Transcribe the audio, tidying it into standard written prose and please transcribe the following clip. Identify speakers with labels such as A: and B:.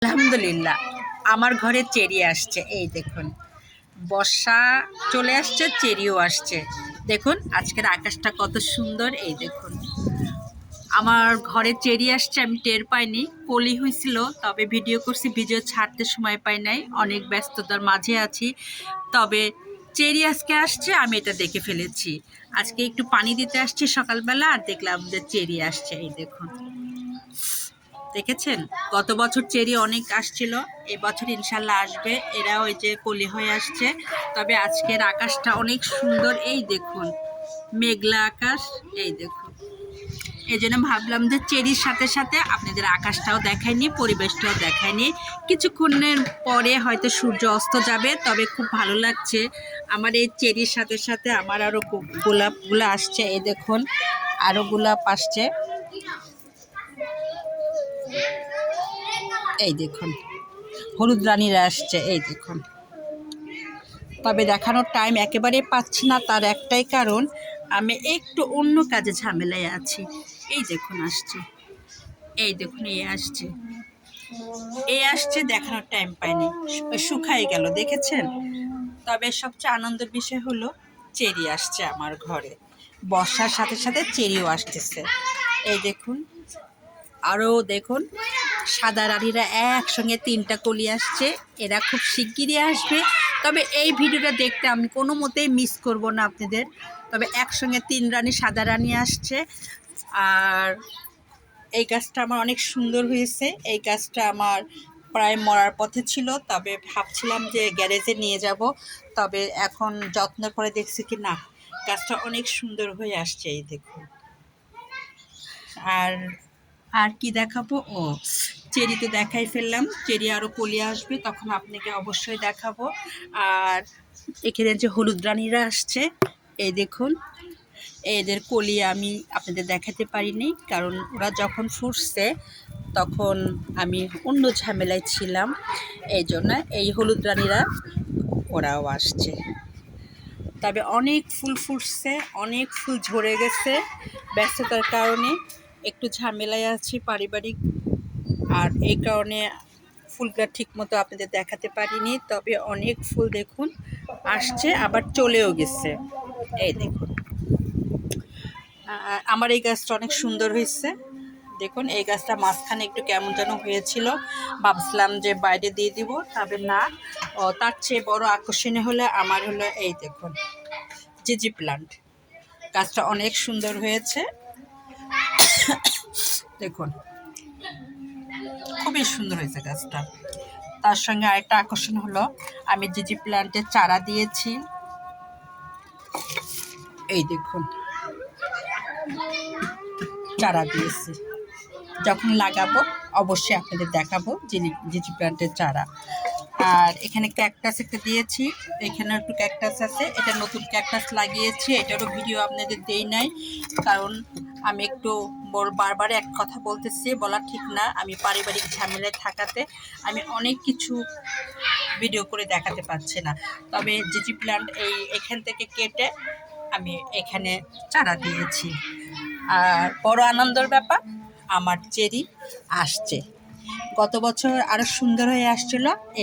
A: আলহামদুলিল্লাহ আমার ঘরে চেরি আসছে। এই দেখুন, বর্ষা চলে আসছে, চেরিও আসছে। দেখুন আজকের আকাশটা কত সুন্দর। এই দেখুন আমার ঘরে চেরি আসছে, আমি টের পাইনি। কলি হয়েছিল, তবে ভিডিও করছি, ভিডিও ছাড়তে সময় পাই নাই, অনেক ব্যস্ততার মাঝে আছি। তবে চেরি আজকে আসছে, আমি এটা দেখে ফেলেছি। আজকে একটু পানি দিতে আসছি সকালবেলা, আর দেখলাম যে চেরি আসছে। এই দেখুন, দেখেছেন? গত বছর চেরি অনেক আসছিল, এবছর ইনশাল্লাহ আসবে। এরা ওই যে কলি হয়ে আসছে। তবে আজকের আকাশটা অনেক সুন্দর। এই দেখুন, মেঘলা আকাশ। এই দেখুন, এই জন্য ভাবলাম যে চেরির সাথে সাথে আপনাদের আকাশটাও দেখায়নি, পরিবেশটাও দেখায়নি। কিছুক্ষণের পরে হয়তো সূর্য অস্ত যাবে, তবে খুব ভালো লাগছে। আমার এই চেরির সাথে সাথে আমার আরও গোলাপগুলো আসছে। এই দেখুন, আরও গোলাপ আসছে। এই দেখুন, হলুদ রানীরা আসছে। এই দেখুন, তবে দেখানোর টাইম একেবারে পাচ্ছি না। তার একটাই কারণ, আমি একটু অন্য কাজে ঝামেলায় আছি। এই দেখুন আসছে, এই দেখুন এই আসছে, এই আসছে, দেখানোর টাইম পাইনি, শুকাই গেল, দেখেছেন? তবে সবচেয়ে আনন্দের বিষয় হলো চেরি আসছে আমার ঘরে। বর্ষার সাথে সাথে চেরিও আসতেছে। এই দেখুন, আরও দেখুন, সাদা রানীরা একসঙ্গে 3টা কলি আসছে। এরা খুব শিগগিরই আসবে। তবে এই ভিডিওটা দেখতে আমি কোনো মতেই মিস করব না আপনাদের। তবে একসঙ্গে 3 রানী সাদা রানী আসছে। আর এই গাছটা আমার অনেক সুন্দর হয়েছে। এই গাছটা আমার প্রায় মরার পথে ছিল, তবে ভাবছিলাম যে গ্যারেজে নিয়ে যাব। তবে এখন যত্ন করে দেখছি কি না, গাছটা অনেক সুন্দর হয়ে আসছে। এই দেখুন, আর আর কি দেখাবো? ও, চেরি তো দেখাই ফেললাম। চেরি আরও কলি আসবে, তখন আপনাকে অবশ্যই দেখাবো। আর এখানে যে হলুদ রানীরা আসছে, এই দেখুন, এদের কলি আমি আপনাদের দেখাতে পারিনি, কারণ ওরা যখন ফুটছে তখন আমি অন্য ঝামেলায় ছিলাম। এই জন্য এই হলুদ রানীরা ওরাও আসছে। তবে অনেক ফুল ফুটছে, অনেক ফুল ঝরে গেছে। ব্যস্ততার কারণে একটু ঝামেলায় আছি পারিবারিক, আর এই কারণে ফুলটা ঠিকমতো আপনাদের দেখাতে পারিনি। তবে অনেক ফুল দেখুন আসছে, আবার চলেও গেছে। এই দেখুন, আমার এই গাছটা অনেক সুন্দর হয়েছে। দেখুন, এই গাছটা মাঝখানে একটু কেমন যেন হয়েছিল, ভাবছিলাম যে বাইরে দিয়ে দিব, তবে না। তার চেয়ে বড় আকর্ষণীয় হলো আমার হলো এই দেখুন, জিজি প্লান্ট। গাছটা অনেক সুন্দর হয়েছে। দেখুন, খুবই সুন্দর হয়েছে গাছটা। তার সঙ্গে আরেকটা আকর্ষণ হলো, আমি জিজি প্লান্টের চারা দিয়েছি। এই দেখুন, চারা দিয়েছি। যখন লাগাবো অবশ্যই আপনাদের দেখাবো জিজি প্লান্টের চারা। আর এখানে ক্যাকটাস একটা দিয়েছি, এখানে একটু ক্যাকটাস আছে। এটা নতুন ক্যাকটাস লাগিয়েছি, এটারও ভিডিও আপনাদের দেই নাই, কারণ আমি একটু বারবার এক কথা বলতেছি, বলা ঠিক না। আমি পারিবারিক ঝামেলায় থাকাতে আমি অনেক কিছু ভিডিও করে দেখাতে পারছি না। তবে জিজি প্লান্ট এখান থেকে কেটে আমি এখানে চারা দিয়েছি। আর বড় আনন্দের ব্যাপার, আমার চেরি আসছে। গত বছর আরও সুন্দর হয়ে আসছিল।